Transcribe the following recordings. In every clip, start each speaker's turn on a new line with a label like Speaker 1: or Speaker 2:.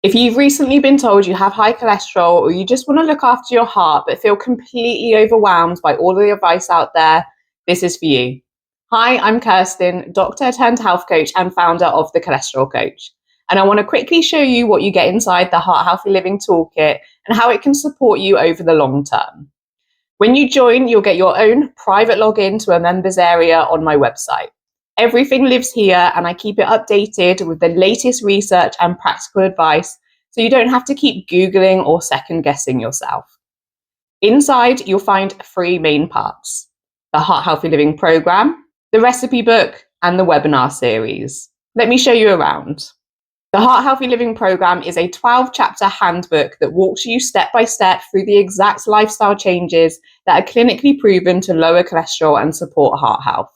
Speaker 1: If you've recently been told you have high cholesterol or you just want to look after your heart but feel completely overwhelmed by all the advice out there, this is for you. Hi, I'm Kirstyn, doctor turned health coach and founder of The Cholesterol Coach. And I want to quickly show you what you get inside the Heart-Healthy Living Toolkit and how it can support you over the long term. When you join, you'll get your own private login to a members area on my website. Everything lives here and I keep it updated with the latest research and practical advice so you don't have to keep Googling or second guessing yourself. Inside, you'll find 3 main parts: the Heart-Healthy Living program, the recipe book, and the webinar series. Let me show you around. The Heart-Healthy Living program is a 12-chapter handbook that walks you step by step through the exact lifestyle changes that are clinically proven to lower cholesterol and support heart health.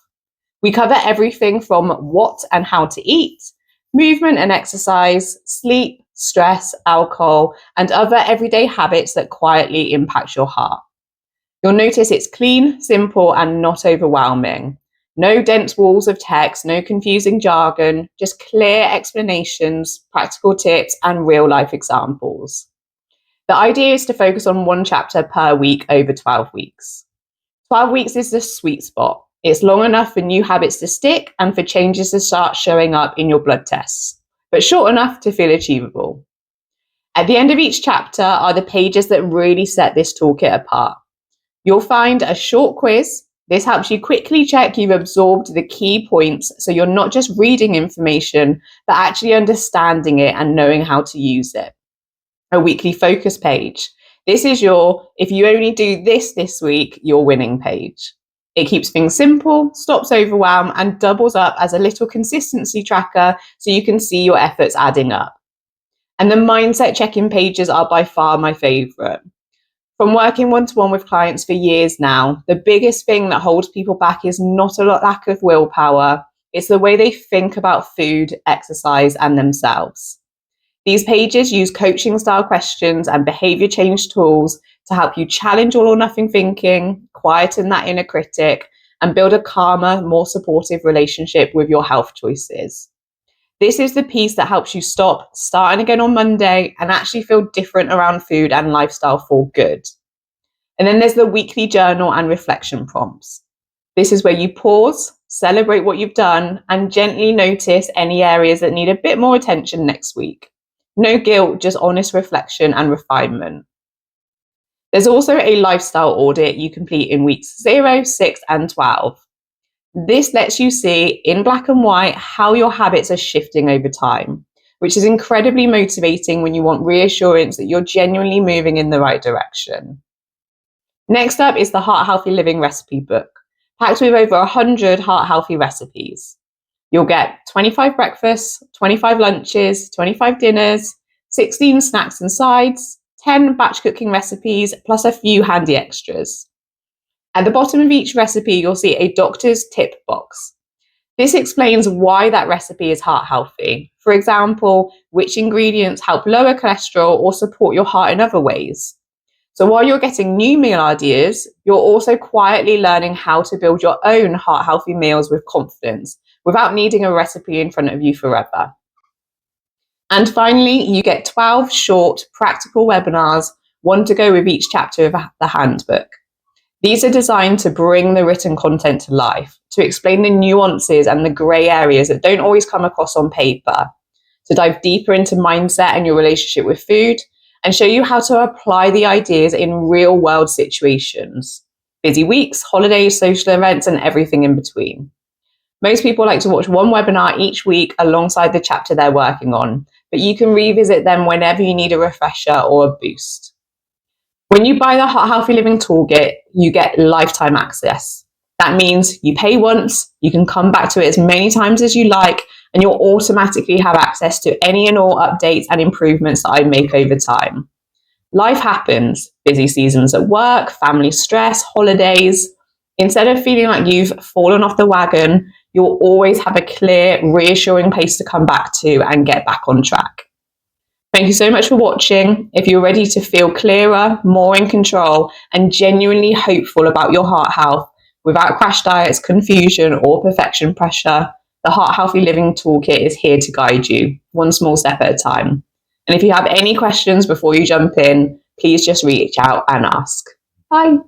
Speaker 1: We cover everything from what and how to eat, movement and exercise, sleep, stress, alcohol, and other everyday habits that quietly impact your heart. You'll notice it's clean, simple, and not overwhelming. No dense walls of text, no confusing jargon, just clear explanations, practical tips, and real-life examples. The idea is to focus on 1 chapter per week over 12 weeks. 12 weeks is the sweet spot. It's long enough for new habits to stick and for changes to start showing up in your blood tests, but short enough to feel achievable. At the end of each chapter are the pages that really set this toolkit apart. You'll find a short quiz. This helps you quickly check you've absorbed the key points so you're not just reading information, but actually understanding it and knowing how to use it. A weekly focus page. This is your, if you only do this week, your winning page. It keeps things simple, stops overwhelm, and doubles up as a little consistency tracker so you can see your efforts adding up. And the mindset check-in pages are by far my favorite. From working one-to-one with clients for years now, the biggest thing that holds people back is not a lack of willpower. It's the way they think about food, exercise, and themselves. These pages use coaching style questions and behavior change tools to help you challenge all or nothing thinking, quieten that inner critic, and build a calmer, more supportive relationship with your health choices. This is the piece that helps you stop starting again on Monday and actually feel different around food and lifestyle for good. And then there's the weekly journal and reflection prompts. This is where you pause, celebrate what you've done, and gently notice any areas that need a bit more attention next week. No guilt, just honest reflection and refinement. There's also a lifestyle audit you complete in weeks 0, 6, and 12. This lets you see in black and white how your habits are shifting over time, which is incredibly motivating when you want reassurance that you're genuinely moving in the right direction. Next up is the Heart-Healthy Living recipe book, packed with over 100 heart-healthy recipes. You'll get 25 breakfasts, 25 lunches, 25 dinners, 16 snacks and sides, 10 batch cooking recipes, plus a few handy extras. At the bottom of each recipe, you'll see a doctor's tip box. This explains why that recipe is heart healthy. For example, which ingredients help lower cholesterol or support your heart in other ways. So while you're getting new meal ideas, you're also quietly learning how to build your own heart-healthy meals with confidence, without needing a recipe in front of you forever. And finally, you get 12 short, practical webinars, one to go with each chapter of the handbook. These are designed to bring the written content to life, to explain the nuances and the grey areas that don't always come across on paper, to dive deeper into mindset and your relationship with food, and show you how to apply the ideas in real-world situations. Busy weeks, holidays, social events, and everything in between. Most people like to watch one webinar each week alongside the chapter they're working on, but you can revisit them whenever you need a refresher or a boost. When you buy the Heart-Healthy Living Toolkit, you get lifetime access. That means you pay once, you can come back to it as many times as you like, and you'll automatically have access to any and all updates and improvements that I make over time. Life happens, busy seasons at work, family stress, holidays. Instead of feeling like you've fallen off the wagon, you'll always have a clear, reassuring place to come back to and get back on track. Thank you so much for watching. If you're ready to feel clearer, more in control, and genuinely hopeful about your heart health without crash diets, confusion, or perfection pressure, the Heart-Healthy Living Toolkit is here to guide you, one small step at a time. And if you have any questions before you jump in, please just reach out and ask. Bye.